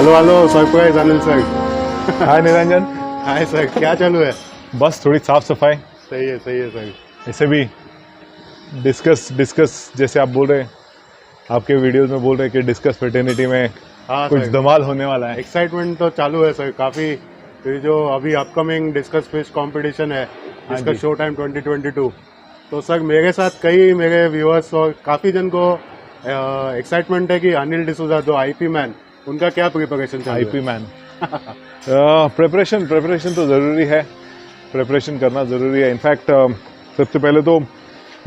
Hello surprise Anil sir. Hi Niranjan. Hi sir, क्या चालू है? बस थोड़ी साफ सफाई। सही है सर। ऐसे भी डिस्कस जैसे आप बोल रहे हैं, आपके वीडियोस में बोल रहे हैं कि डिस्कस फ्रेटर्निटी में हाँ कुछ सर, धमाल होने वाला है। एक्साइटमेंट तो चालू है सर काफ़ी। ये जो अभी अपकमिंग डिस्कस फिश कंपटीशन है, हाँ डिस्कस जी। शो टाइम 2022, तो सर मेरे साथ कई मेरे व्यूअर्स और काफ़ी जन को एक्साइटमेंट है कि अनिल डिसूजा जो आईपी मैन, उनका क्या प्रिपरेशन चालू आईपी है? मैन प्रिपरेशन तो ज़रूरी है, प्रिपरेशन करना ज़रूरी है। इनफैक्ट सबसे पहले तो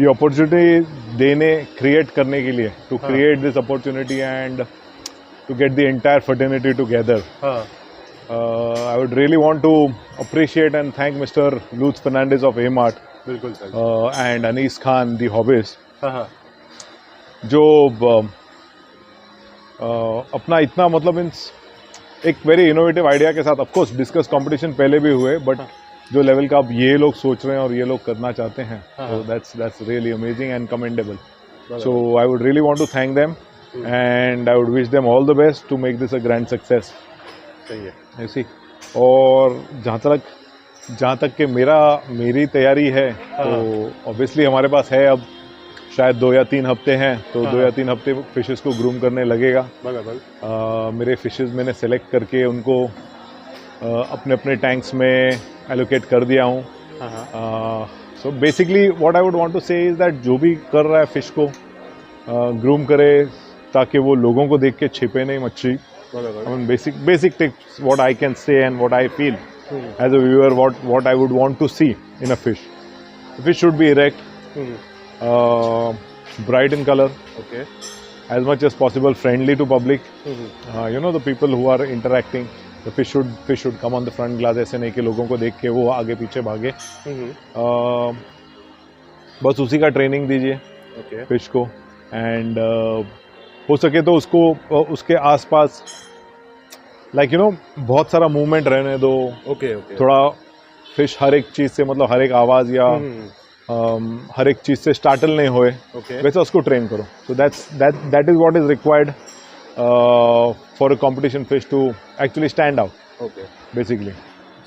ये अपॉर्चुनिटी देने क्रिएट करने के लिए, टू हाँ। Create this opportunity and to get the entire fraternity together, हाँ I would really want to appreciate and thank Mr. Lutz Fernandez of AMART बिल्कुल sir. and Anis Khan, the hobbyist, हाँ हाँ जो अपना इतना मतलब मीन्स एक वेरी इनोवेटिव आइडिया के साथ, ऑफ कोर्स डिस्कस कंपटीशन पहले भी हुए, बट जो लेवल का अब ये लोग सोच रहे हैं और ये लोग करना चाहते हैं, तो that's really amazing and commendable. So I would really want to thank them and I would wish them all the best to make this a grand success. सही है। ऐसी और जहाँ तक कि मेरी तैयारी है, तो ऑब्वियसली हमारे पास है अब शायद 2 या 3 हफ्ते हैं, तो 2 या 3 हफ्ते फिशेस को ग्रूम करने लगेगा. मेरे फिशेस मैंने सेलेक्ट करके उनको अपने अपने टैंक्स में एलोकेट कर दिया हूँ. So basically what I would want to say is that जो भी कर रहा है फिश को ग्रूम करे, ताकि वो लोगों को देख के छिपे नहीं मच्छी. I mean, basic tips what I can say and what I feel as a viewer, what I would want to see in a fish. The fish should be erect, bright in color, Okay. as much as possible friendly to public. You know, the people who are interacting, the fish should come on the front glass. ऐसे नहीं कि लोगों को देख के वो आगे पीछे भागे. बस उसी का ट्रेनिंग दीजिए फिश को, एंड हो सके तो उसको उसके आसपास लाइक यू नो बहुत सारा मूवमेंट रहने दो. थोड़ा फिश हर एक चीज़ से, मतलब हर एक आवाज़ या हर एक चीज़ से स्टार्टल नहीं होए, वैसा उसको ट्रेन करो. So that is what is required for a competition fish to actually stand out basically.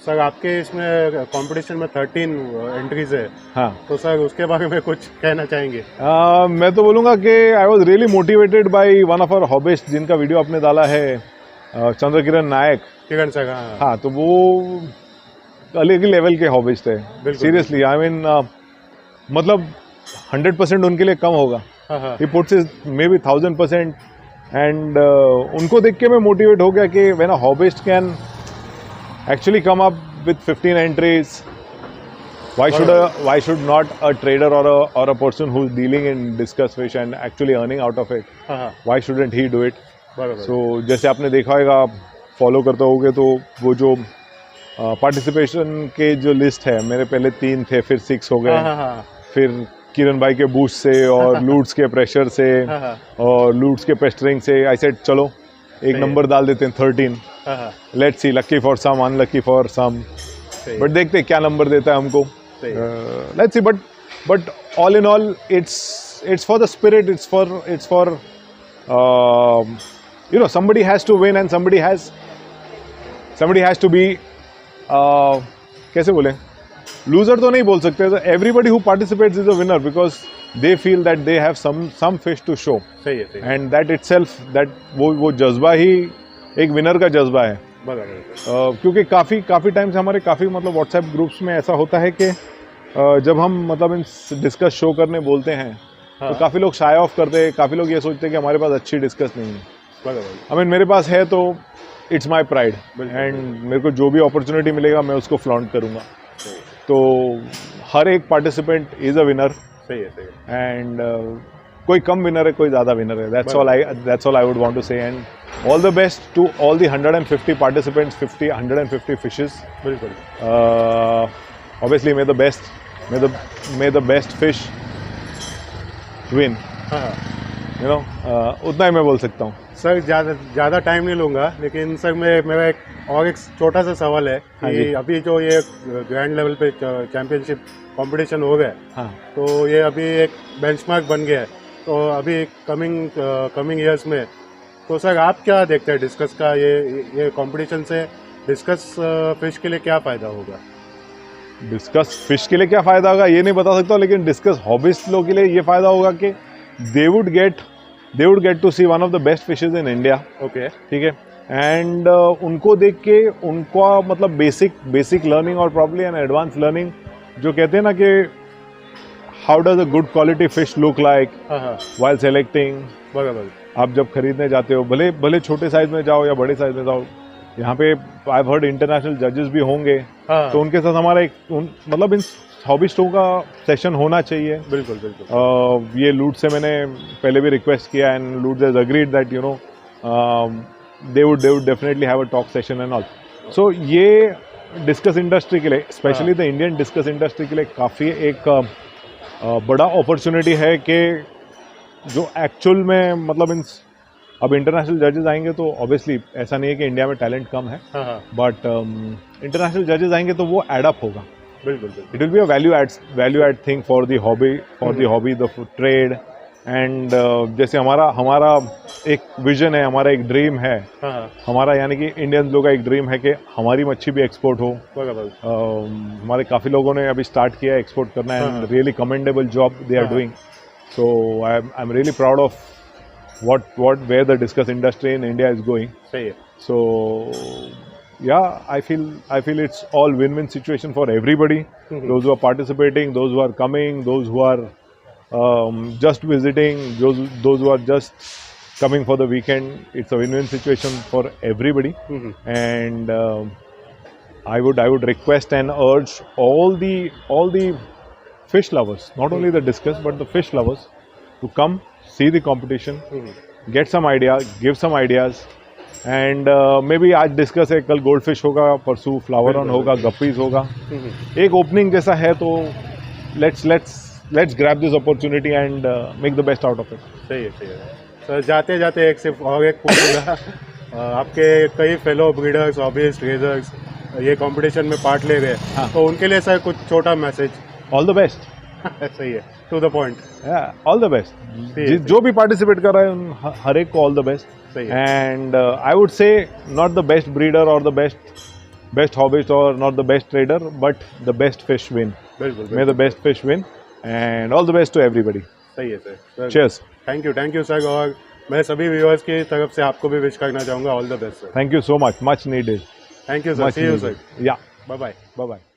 Sir आपके इसमें कंपटीशन में 13 एंट्रीज है. हाँ, तो सर उसके बारे में कुछ कहना चाहेंगे? मैं तो बोलूँगा कि I was really motivated by one of our hobbyist, जिनका वीडियो आपने डाला है, चंद्र किरण नायक. किरण सर, हाँ, तो वो अलग ही लेवल के हॉबिस्ट है. सीरियसली आई मीन मतलब 100% उनके लिए कम होगा. He puts is may be 1000%. And उनको देख के मैं मोटिवेट हो गया कि when a hobbyist can actually come up with 15 entries, why should not a trader or a person who's dealing in discus fish and actually earning out of it, why shouldn't he do it? So जैसे आपने देखा होगा, आप follow करते होगे, तो वो जो पार्टिसिपेशन के जो लिस्ट है, मेरे पहले 3 थे, फिर 6 हो गए. फिर किरण भाई के बूस्ट से और लूट्स के प्रेशर से और लूट्स के पेस्टरिंग से आई सेड चलो एक नंबर डाल देते हैं 13. Let's see, lucky for some, unlucky for some, but देखते हैं क्या नंबर देता है हमको. Let's see, but all in all it's for the spirit, it's for you know somebody has to win and somebody has to be कैसे बोले, loser तो नहीं बोल सकते. Everybody who participates is a winner because they feel that they have some fish to show, and that itself, that वो जज्बा ही एक winner का जज्बा है. क्योंकि काफ़ी टाइम से हमारे काफ़ी मतलब व्हाट्सएप ग्रुप्स में ऐसा होता है कि जब हम मतलब इन डिस्कस शो करने बोलते हैं, तो काफ़ी लोग शाय ऑफ करते हैं. काफ़ी लोग ये सोचते हैं कि हमारे पास अच्छी डिस्कस नहीं है. आई मीन मेरे पास है तो इट्स माई प्राइड, एंड मेरे को जो भी अपॉर्चुनिटी मिलेगा मैं उसको फ्लॉन्ट करूँगा. तो हर एक पार्टिसिपेंट इज़ अ विनर. सही है. एंड कोई कम विनर है, कोई ज़्यादा विनर है. That's all I would want to say, and all the best to all the 150 participants, 150 fishes. बिल्कुल. Obviously may the best fish win. You know, उतना ही मैं बोल सकता हूँ. सर ज़्यादा टाइम नहीं लूँगा, लेकिन सर मेरा एक छोटा सा सवाल है कि अभी जो ये ग्रैंड लेवल पे चैंपियनशिप कंपटीशन हो गया, तो ये अभी एक बेंचमार्क बन गया है. तो अभी कमिंग ईयर्स में तो सर आप क्या देखते हैं डिस्कस का ये कंपटीशन से डिस्कस फिश के लिए क्या फ़ायदा होगा? डिस्कस फिश के लिए क्या फ़ायदा होगा ये नहीं बता सकता, लेकिन डिस्कस हॉबिस्ट लोगों के लिए ये फ़ायदा होगा कि they would get to see one of the best fishes in India. Okay, ठीक है, एंड उनको देख के उनका मतलब बेसिक लर्निंग और प्रॉब्ली एन एडवांस लर्निंग, जो कहते हैं ना कि how does a good quality fish look like while selecting. बराबर। आप जब खरीदने जाते हो, भले छोटे साइज में जाओ या बड़े साइज में जाओ, यहाँ पे आई हर्ड इंटरनेशनल जजेस भी होंगे, तो उनके साथ हमारा मतलब इन हॉबिस्टों का सेशन होना चाहिए। बिल्कुल बिल्कुल। ये लूट से मैंने पहले भी रिक्वेस्ट किया एंड लूट has agreed that you know they would definitely have a talk session and all. So ये डिस्कस इंडस्ट्री के लिए, specially the Indian discuss industry के लिए काफ़ी एक बड़ा अपॉर्चुनिटी है कि जो एक्चुअल में मतलब इन अब इंटरनेशनल जजेस आएंगे तो ऑब्वियसली ऐसा नहीं है कि इंडिया में टैलेंट कम है, बट इंटरनेशनल जजेस आएंगे तो वो एड अप होगा। बिल्कुल। It will be a value add thing for the hobby the trade and जैसे हमारा एक विजन है, हमारा एक ड्रीम है, हमारा यानी कि इंडियन लोगों का एक ड्रीम है कि हमारी मच्छी भी एक्सपोर्ट हो। हमारे काफ़ी लोगों ने अभी स्टार्ट किया है एक्सपोर्ट करना and really commendable job they are doing. So I am really proud of where the discuss industry in India is going. सही है। So yeah, I feel it's all win-win situation for everybody. Those who are participating, those who are coming, those who are just visiting, those who are just coming for the weekend. It's a win-win situation for everybody. And I would request and urge all the fish lovers, not only the discus but the fish lovers, to come see the competition, get some ideas, give some ideas, and maybe आज discuss है, कल gold fish होगा, परसों flower on होगा, गप्पीज होगा। एक opening जैसा है, तो let's grab this opportunity and make the best out of it. सही है सर। जाते जाते एक सिर्फ और एक पूछूंगा, आपके कई फेलो ब्रीडर्स, हॉबिस्ट, रेजर्स ये कंपटीशन में पार्ट ले रहे हैं, तो उनके लिए सर कुछ छोटा मैसेज। All the best. सही है, to the point. All the best. जो भी पार्टिसिपेट कर रहा है हर एक को all the best. And I would say not the best breeder और द बेस्ट हॉबिस्ट और not the best trader, but the best fish win. बिल्कुल। May the best fish win and all the best to everybody. सही है sir. Cheers. Thank you sir. और मैं सभी viewers की तरफ से आपको भी विश करना चाहूँगा all the best sir. Thank you so much needed. Thank you sir. See you sir. या बाय बाय।